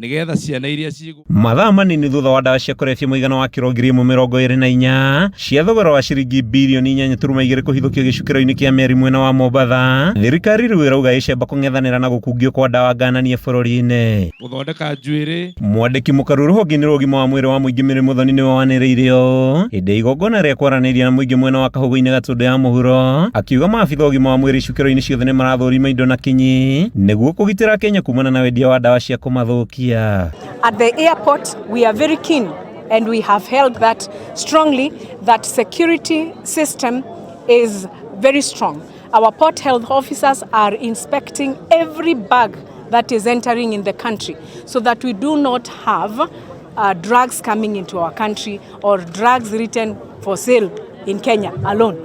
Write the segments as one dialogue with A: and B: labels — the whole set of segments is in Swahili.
A: nigetha ciana iria cigu
B: mathaa manini thutha wa ndawa cia kũrebia mũigana wa kirogiramu 24 cia thogora wa ciringi birioni 4.2 kũhithũkio gĩcukĩro-inĩ kĩa Meri mwena wa Mombatha. Thirikari rĩu ĩrauga ĩcemba kũng'ethanĩra na gũkungio kwa ndawa ngananie bũrũri-inĩ.
A: gũthondeka njuĩrĩ.
B: Mwandĩki mũkaru rũhonge-inĩ rwa ũgima wa mwĩrĩ wa mũingĩ Mary Muthoni nĩwe wanĩrĩire ũũ hĩndĩ ya igongona rĩa kwaranĩria na mũingĩ mwena wa Kahũgũ-inĩ Gatũndũ ya mũhuro, akiuga maabitha ũgima wa mwĩrĩ icukĩro-inĩ ciothe nĩ marathũrima indo na kinyi nĩguo kũgitĩra Kenya kumana na wendia wa ndawa cia kũmathũkia.
C: At the airport, we are very keen and we have held that strongly that security system is very strong. Our port health officers are inspecting every bag that is entering in the country so that we do not have drugs coming into our country or drugs written for sale in Kenya alone.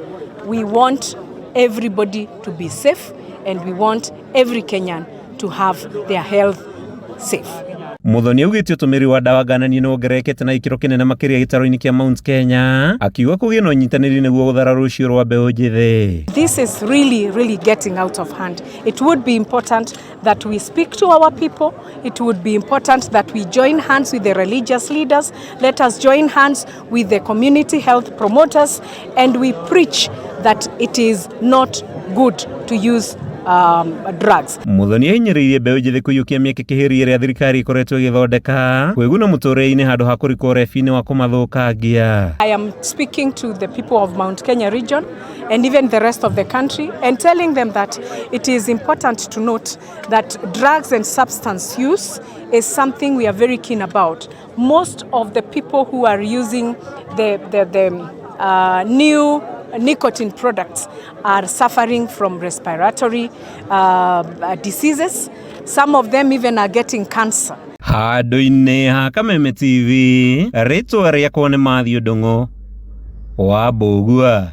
C: We want everybody to be safe and we want every Kenyan to have their health safe.
B: Muthoni augĩte ũtũmĩri wa ndawa ngananie nĩ wongererekete na gĩkĩro kĩnene makĩria gĩtaro-inĩ kĩa Mount Kenya, akiuga kũgĩe na ũnyitanĩri nĩguo gũthara rũciũ rwa mbeũ njĩthĩ.
C: This is really getting out of hand. It would be important that we speak to our people. It would be important that we join hands with the religious leaders. Let us join hands with the community health promoters and we preach that it is not good to use drugs.
B: Muthoni ahinyĩrĩirie mbeũ njĩthĩ kũiyũkia mĩeke kĩhĩrĩrie ĩrĩa thirikari ĩkoretwo ĩgĩthondeka kwĩguna mũtũrĩre-inĩ handũ ha kũrikwo ũrebi-inĩ wa kũmathũkangia.
C: I am speaking to the people of Mount Kenya region and even the rest of the country and telling them that it is important to note that drugs and substance use is something we are very keen about. Most of the people who are using the new nicotine products are suffering from respiratory diseases. Some of them even are getting cancer.
B: Handũ-inĩ ha Kameme TV, rĩtwa rĩakwa nĩ Matthew Ndung'u wa Mbũgua.